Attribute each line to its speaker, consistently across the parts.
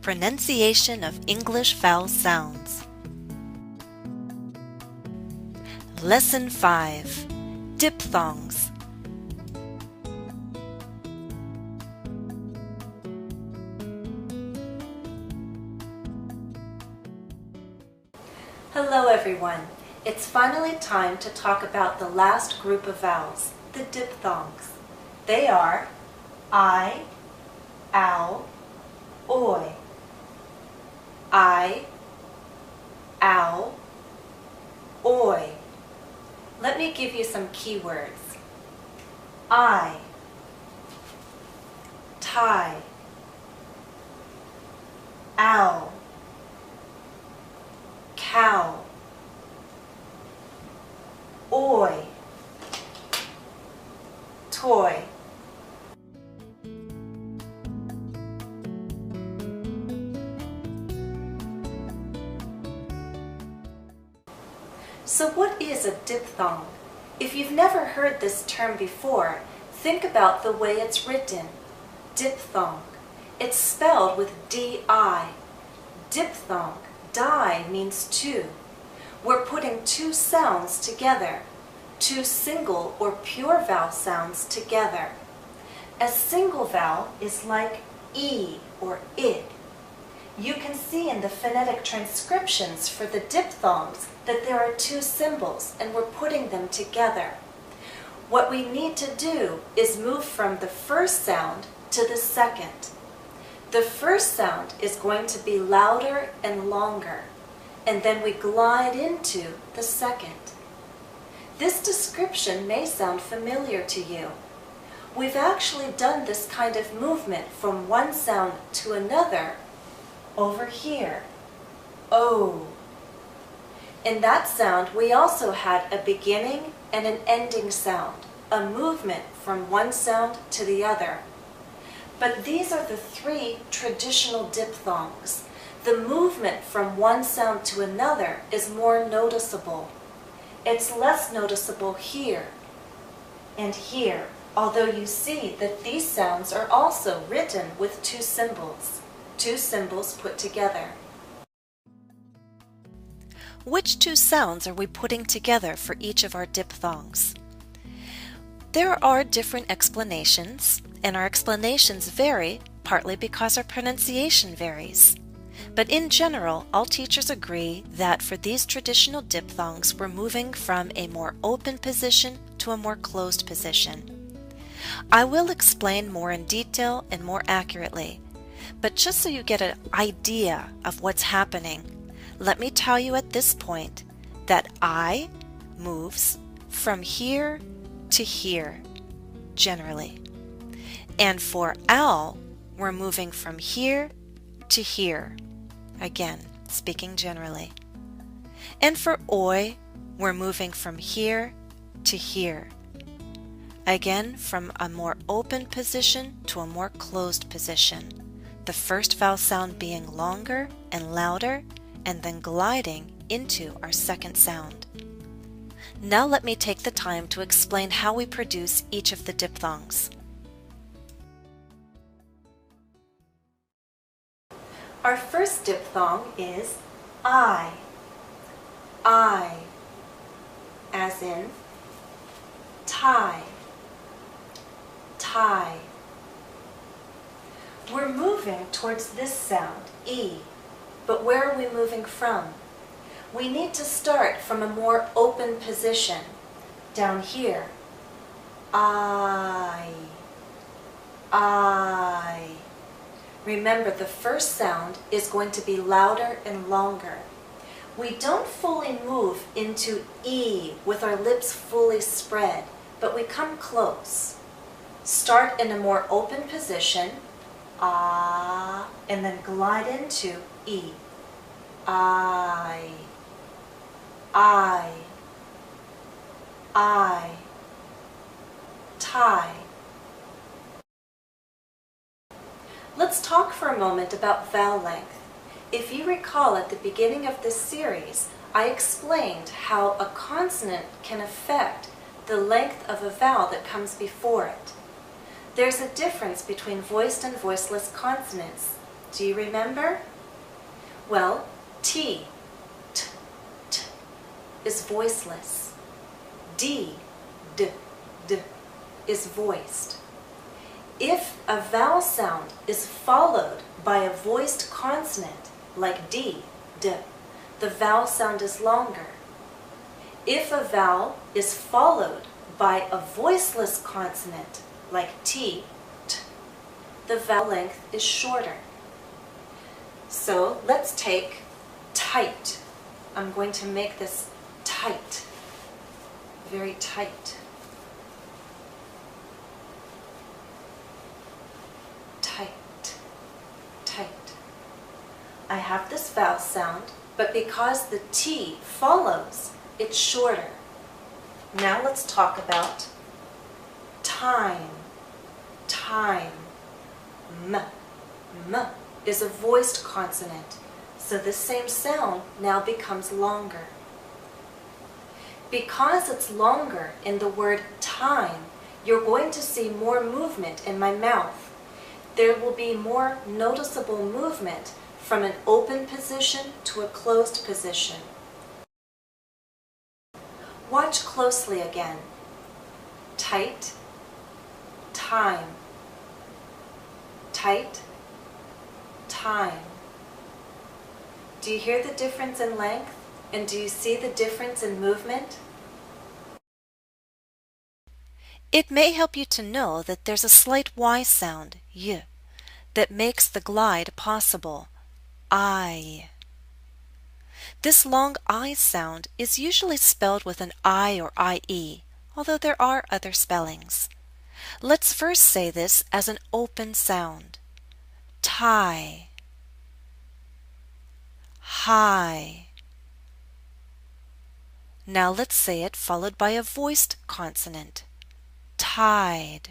Speaker 1: Pronunciation of English vowel sounds. Lesson 5. Diphthongs. Hello everyone. It's finally time to talk about the last group of vowels, the diphthongs. They are I, ow, oi. I, ow, oi. Let me give you some keywords. I, tie, ow, cow, oi, toy. So what is a diphthong? If you've never heard this term before, think about the way it's written. Diphthong. It's spelled with D-I. Diphthong. Di means two. We're putting two sounds together. Two single or pure vowel sounds together. A single vowel is like E or I. You can see in the phonetic transcriptions for the diphthongs that there are two symbols and we're putting them together. What we need to do is move from the first sound to the second. The first sound is going to be louder and longer, and then we glide into the second. This description may sound familiar to you. We've actually done this kind of movement from one sound to another over here. O. In that sound, we also had a beginning and an ending sound, a movement from one sound to the other. But these are the three traditional diphthongs. The movement from one sound to another is more noticeable. It's less noticeable here and here, although you see that these sounds are also written with two symbols put together. Which two sounds are we putting together for each of our diphthongs? There are different explanations, and our explanations vary partly because our pronunciation varies. But in general, all teachers agree that for these traditional diphthongs, we're moving from a more open position to a more closed position. I will explain more in detail and more accurately, but just so you get an idea of what's happening, let me tell you at this point that I moves from here to here, generally. And for owl, we're moving from here to here, again, speaking generally. And for oi, we're moving from here to here, again, from a more open position to a more closed position. The first vowel sound being longer and louder, and then gliding into our second sound. Now let me take the time to explain how we produce each of the diphthongs. Our first diphthong is I. I, as in tie, tie. We're moving towards this sound, E, but where are we moving from? We need to start from a more open position, down here. I. Remember, the first sound is going to be louder and longer. We don't fully move into E with our lips fully spread, but we come close. Start in a more open position, ah, and then glide into E. I. Tie. Let's talk for a moment about vowel length. If you recall at the beginning of this series, I explained how a consonant can affect the length of a vowel that comes before it. There's a difference between voiced and voiceless consonants. Do you remember? Well, T, t, t, is voiceless. D, d, d, is voiced. If a vowel sound is followed by a voiced consonant, like D, d, the vowel sound is longer. If a vowel is followed by a voiceless consonant, like T, t, the vowel length is shorter. So let's take tight. I'm going to make this tight, very tight. Tight, tight. I have this vowel sound, but because the T follows, it's shorter. Now let's talk about time. Time. M. M is a voiced consonant, so the same sound now becomes longer. Because it's longer in the word time, you're going to see more movement in my mouth. There will be more noticeable movement from an open position to a closed position. Watch closely again. Tight, time. Tight, time. Do you hear the difference in length? And do you see the difference in movement?
Speaker 2: It may help you to know that there's a slight Y sound, y, that makes the glide possible, I. This long I sound is usually spelled with an I or IE, although there are other spellings. Let's first say this as an open sound. Tie, high. Now let's say it followed by a voiced consonant. Tide,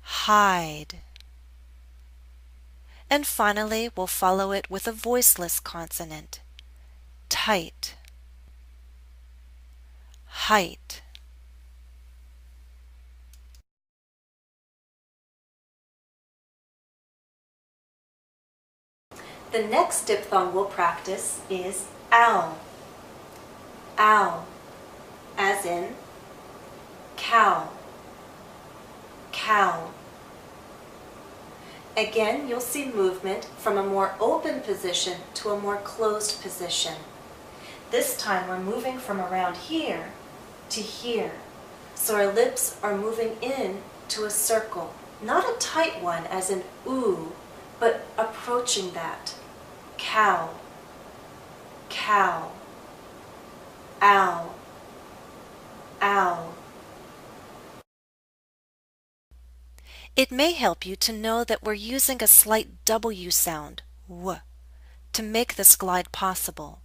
Speaker 2: hide. And finally, we'll follow it with a voiceless consonant. Tight, height.
Speaker 1: The next diphthong we'll practice is ow. Ow, as in cow, cow. Again, you'll see movement from a more open position to a more closed position. This time we're moving from around here to here. So our lips are moving in to a circle. Not a tight one as in ooh, but approaching that. Cow, cow, ow, ow.
Speaker 2: It may help you to know that we're using a slight W sound, w, to make this glide possible.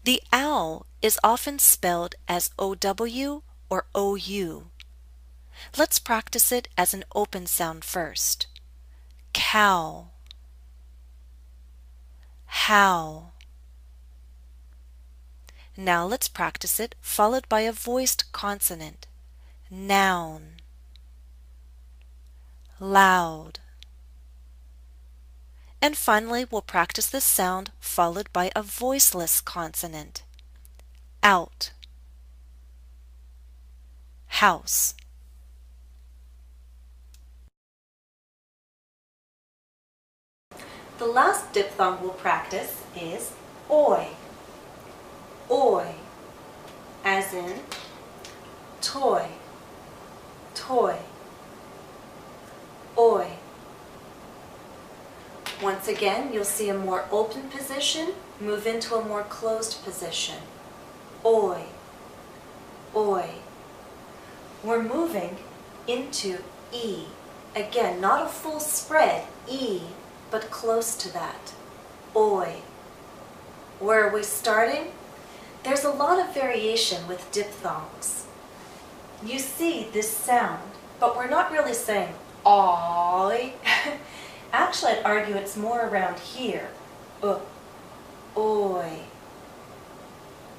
Speaker 2: The ow is often spelled as OW or OU. Let's practice it as an open sound first. Cow, how. Now let's practice it followed by a voiced consonant. Noun, loud. And finally, we'll practice this sound followed by a voiceless consonant. Out, house.
Speaker 1: The last diphthong we'll practice is oi. Oi, as in toy, toy. Oi. Once again, you'll see a more open position move into a more closed position. Oi, oi. We're moving into E. Again, not a full spread, E, but close to that. Oi. Where are we starting? There's a lot of variation with diphthongs. You see this sound, but we're not really saying oi. Actually, I'd argue it's more around here. Oi,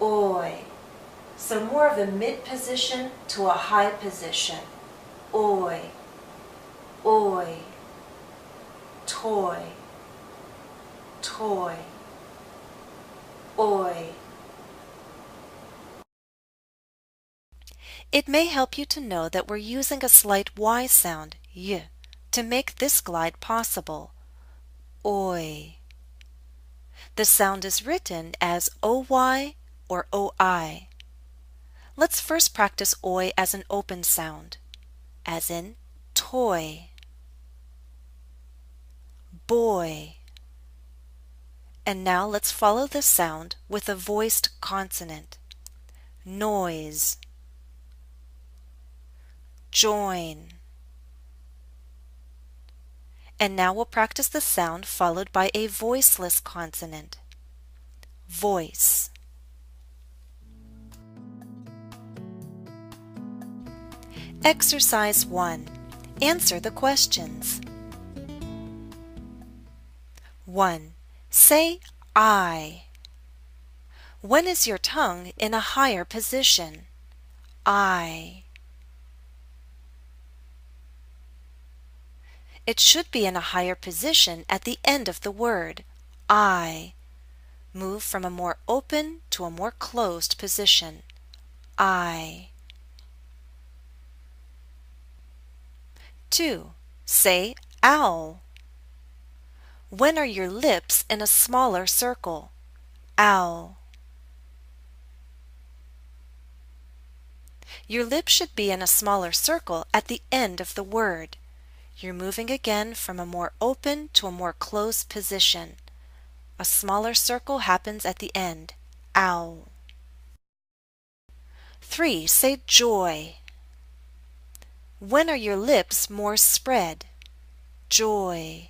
Speaker 1: oi. So more of a mid position to a high position. Oi, oi. toy, toy, oi.
Speaker 2: It may help you to know that we're using a slight Y sound, y, to make this glide possible. Oi. The sound is written as OY or OI. Let's first practice oi as an open sound, as in toy, boy. And now let's follow the sound with a voiced consonant. Noise, join. And now we'll practice the sound followed by a voiceless consonant. Voice. Exercise 1. Answer the questions. 1. Say I. When is your tongue in a higher position? I. It should be in a higher position at the end of the word. I. Move from a more open to a more closed position. I. 2. Say ow. When are your lips in a smaller circle? Ow. Your lips should be in a smaller circle at the end of the word. You're moving again from a more open to a more closed position. A smaller circle happens at the end. Ow. 3. Say joy. When are your lips more spread? Joy.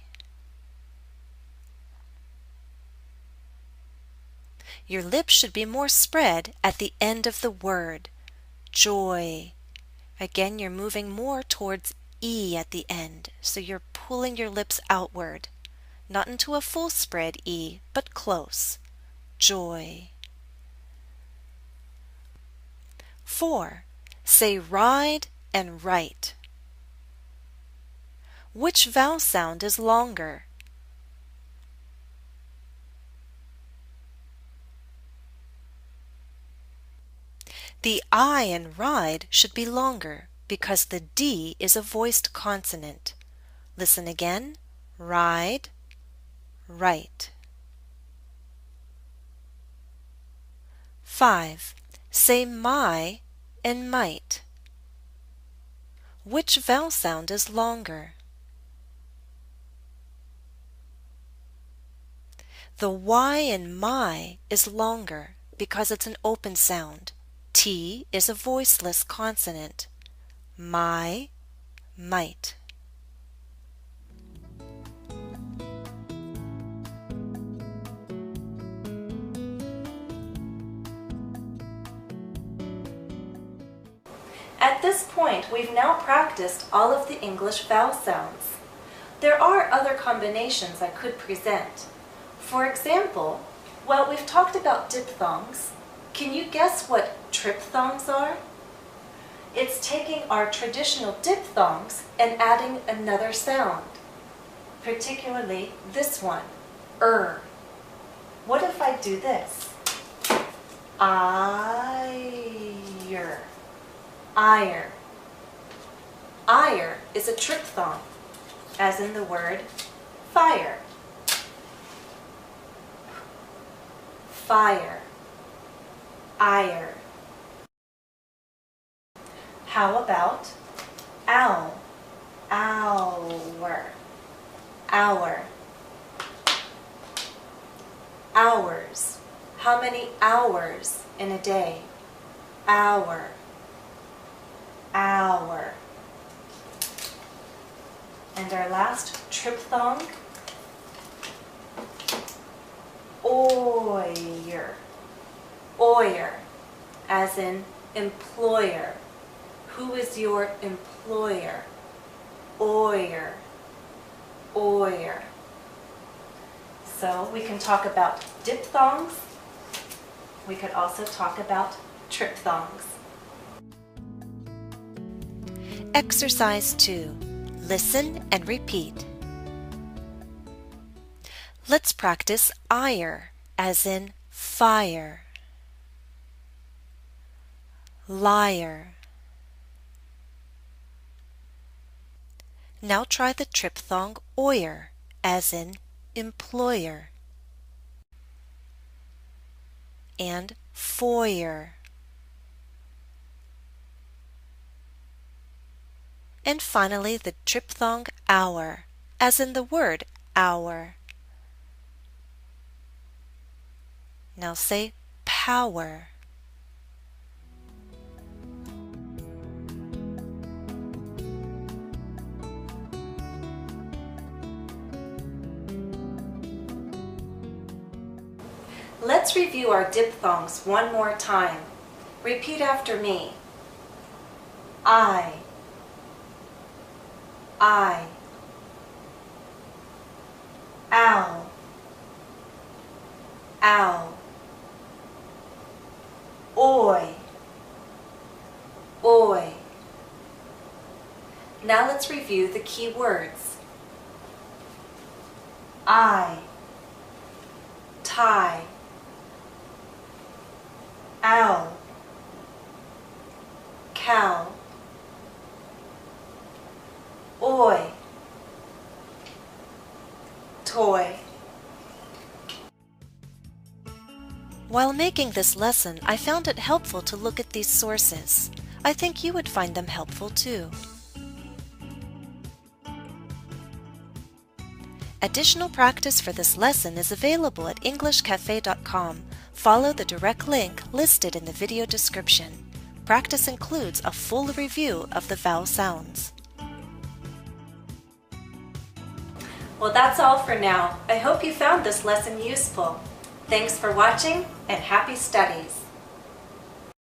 Speaker 2: Your lips should be more spread at the end of the word. Joy. Again, you're moving more towards E at the end, so you're pulling your lips outward. Not into a full spread E, but close. Joy. 4. Say ride and write. Which vowel sound is longer? The I in ride should be longer because the D is a voiced consonant. Listen again. Ride, write. 5. Say my and might. Which vowel sound is longer? The Y in my is longer because it's an open sound. T is a voiceless consonant. My, might.
Speaker 1: At this point, we've now practiced all of the English vowel sounds. There are other combinations I could present. For example, well, we've talked about diphthongs. Can you guess what triphthongs are? It's taking our traditional diphthongs and adding another sound, particularly this one, What if I do this? Ire. Ire. Ire is a triphthong, as in the word fire. Fire. Ire. How about owl? Hour. Hour. Hours. How many hours in a day? Hour. Hour. And our last triphthong, oyer. Oyer, as in employer. Who is your employer? Oyer. Oyer. So we can talk about diphthongs. We could also talk about triphthongs.
Speaker 2: Exercise 2. Listen and repeat. Let's practice ire, as in fire. Liar. Now try the triphthong oyer, as in employer. And foyer. And finally the triphthong hour, as in the word hour. Now say power.
Speaker 1: Let's review our diphthongs one more time. Repeat after me. I, ow, ow, oi, oi. Now let's review the key words. I, tie, ow, cow, oi, toy.
Speaker 2: While making this lesson, I found it helpful to look at these sources. I think you would find them helpful too. Additional practice for this lesson is available at EnglishCafe.com. Follow the direct link listed in the video description. Practice includes a full review of the vowel sounds.
Speaker 1: Well, that's all for now. I hope you found this lesson useful. Thanks for watching and happy studies!